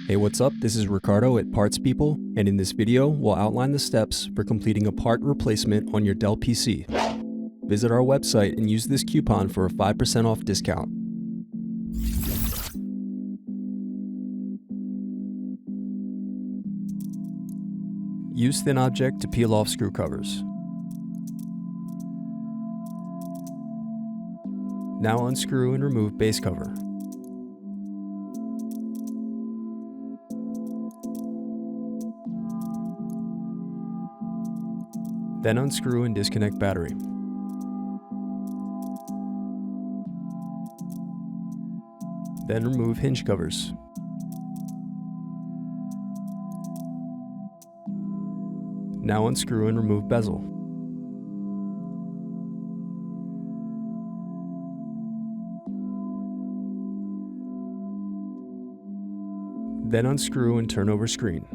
Hey, what's up? This is Ricardo at Parts People, and in this video, we'll outline the steps for completing a part replacement on your Dell PC. Visit our website and use this coupon for a 5% off discount. Use thin object to peel off screw covers. Now unscrew and remove base cover. Then unscrew and disconnect battery. Then remove hinge covers. Now unscrew and remove bezel. Then unscrew and turn over screen.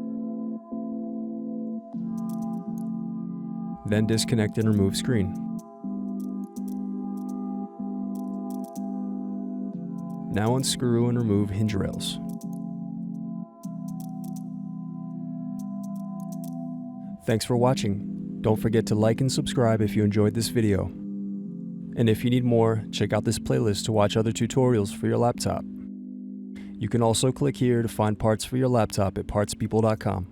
Then disconnect and remove screen. Now unscrew and remove hinge rails. Thanks for watching. Don't forget to like and subscribe if you enjoyed this video. And if you need more, check out this playlist to watch other tutorials for your laptop. You can also click here to find parts for your laptop at partspeople.com.